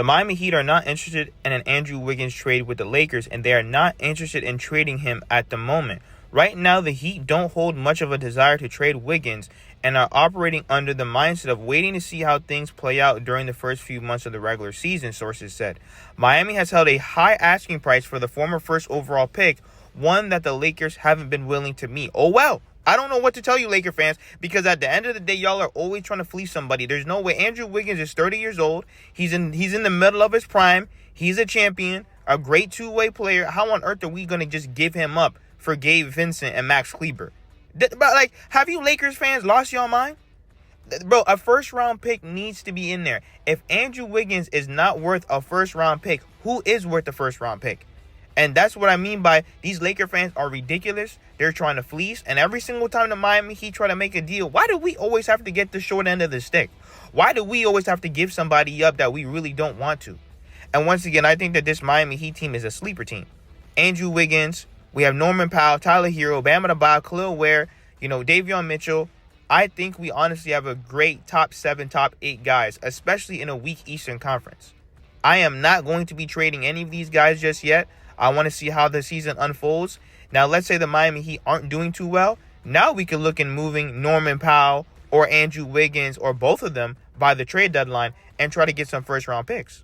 Miami Heat are not interested in an Andrew Wiggins trade with the Lakers, and they are not interested in trading him at the moment. Right now, the Heat don't hold much of a desire to trade Wiggins and are operating under the mindset of waiting to see how things play out during the first few months of the regular season, sources said. Miami has held a high asking price for the former first overall pick, one that the Lakers haven't been willing to meet. Oh, well. I don't know what to tell you, Laker fans, because at the end of the day, y'all are always trying to fleece somebody. There's no way. Andrew Wiggins is 30 years old. He's in the middle of his prime. He's a champion, a great two-way player. How on earth are we going to just give him up for Gabe Vincent and Max Kleber? But, have you Lakers fans lost your mind? Bro, a first-round pick needs to be in there. If Andrew Wiggins is not worth a first-round pick, who is worth a first-round pick? And that's what I mean by these Laker fans are ridiculous. They're trying to fleece. And every single time the Miami Heat try to make a deal, why do we always have to get the short end of the stick? Why do we always have to give somebody up that we really don't want to? And once again, I think that this Miami Heat team is a sleeper team. Andrew Wiggins, we have Norman Powell, Tyler Hero, Bam Adebayo, Khalil Ware, Davion Mitchell. I think we honestly have a great top 7, top 8 guys, especially in a weak Eastern Conference. I am not going to be trading any of these guys just yet. I want to see how the season unfolds. Now, let's say the Miami Heat aren't doing too well. Now we can look in moving Norman Powell or Andrew Wiggins or both of them by the trade deadline and try to get some first-round picks.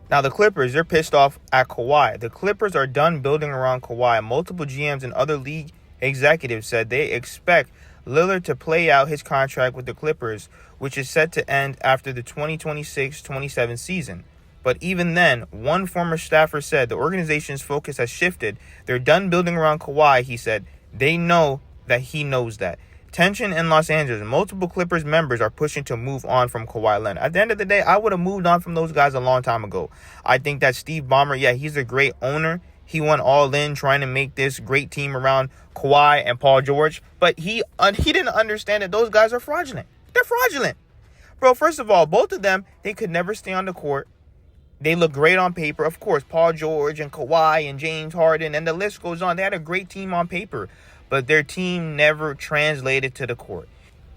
Now, the Clippers, they're pissed off at Kawhi. The Clippers are done building around Kawhi. Multiple GMs and other league executives said they expect Lillard to play out his contract with the Clippers, which is set to end after the 2026-27 season. But even then, one former staffer said the organization's focus has shifted. They're done building around Kawhi, he said. They know that he knows that. Tension in Los Angeles. Multiple Clippers members are pushing to move on from Kawhi Leonard. At the end of the day, I would have moved on from those guys a long time ago. I think that Steve Ballmer, he's a great owner. He went all in trying to make this great team around Kawhi and Paul George. But he didn't understand that those guys are fraudulent. They're fraudulent. Bro, first of all, both of them, they could never stay on the court. They look great on paper. Of course, Paul George and Kawhi and James Harden, and the list goes on. They had a great team on paper, but their team never translated to the court.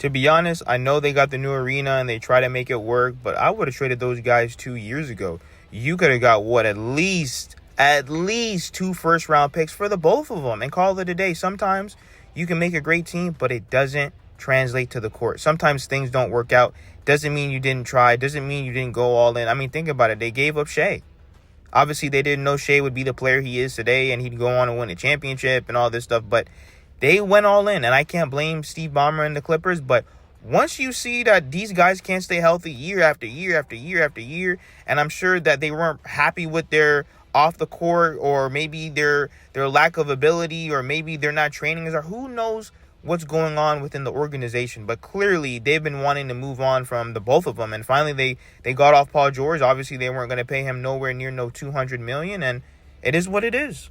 To be honest, I know they got the new arena and they try to make it work, but I would have traded those guys 2 years ago. You could have got, at least 2 first-round picks for the both of them and call it a day. Sometimes you can make a great team, but it doesn't translate to the court. Sometimes things don't work out. Doesn't mean you didn't try. Doesn't mean you didn't go all in. I mean, think about it. They gave up Shea. Obviously, they didn't know Shea would be the player he is today and he'd go on and win a championship and all this stuff. But they went all in. And I can't blame Steve Ballmer and the Clippers. But once you see that these guys can't stay healthy year after year after year after year, and I'm sure that they weren't happy with their off the court or maybe their lack of ability or maybe they're not training, or who knows what's going on within the organization. But clearly they've been wanting to move on from the both of them, and finally they got off Paul George. Obviously they weren't going to pay him nowhere near $200 million, and it is what it is.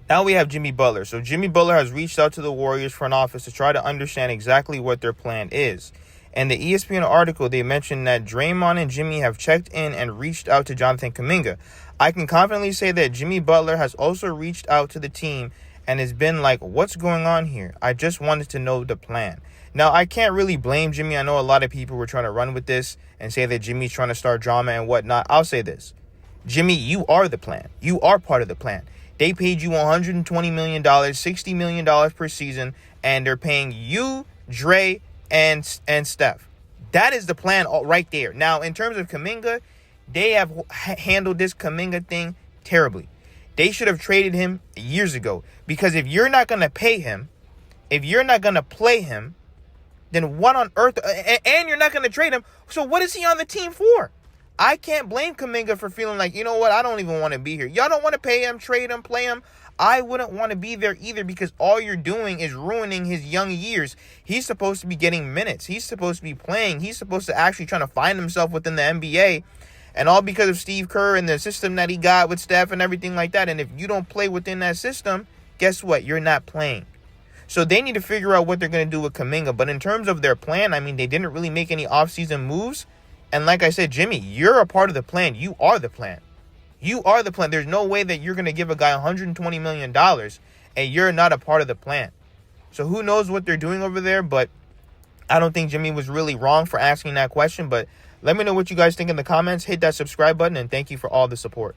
Now we have Jimmy Butler. So Jimmy Butler has reached out to the Warriors front office to try to understand exactly what their plan is. In the ESPN article, they mentioned that Draymond and Jimmy have checked in and reached out to Jonathan Kuminga. I can confidently say that Jimmy Butler has also reached out to the team and has been like, what's going on here? I just wanted to know the plan. Now, I can't really blame Jimmy. I know a lot of people were trying to run with this and say that Jimmy's trying to start drama and whatnot. I'll say this. Jimmy, you are the plan. You are part of the plan. They paid you $120 million, $60 million per season, and they're paying you, Dre, and Steph. That is the plan right there. Now, in terms of Kuminga, they have handled this Kuminga thing terribly. They should have traded him years ago. Because if you're not going to pay him, if you're not going to play him, then what on earth? And you're not going to trade him. So what is he on the team for? I can't blame Kuminga for feeling like, you know what? I don't even want to be here. Y'all don't want to pay him, trade him, play him. I wouldn't want to be there either, because all you're doing is ruining his young years. He's supposed to be getting minutes. He's supposed to be playing. He's supposed to actually trying to find himself within the NBA. And all because of Steve Kerr and the system that he got with Steph and everything like that. And if you don't play within that system, guess what? You're not playing. So they need to figure out what they're going to do with Kuminga. But in terms of their plan, I mean, they didn't really make any offseason moves. And like I said, Jimmy, you're a part of the plan. You are the plan. You are the plan. There's no way that you're going to give a guy $120 million and you're not a part of the plan. So who knows what they're doing over there, but I don't think Jimmy was really wrong for asking that question. But Let me know what you guys think in the comments. Hit that subscribe button, and thank you for all the support.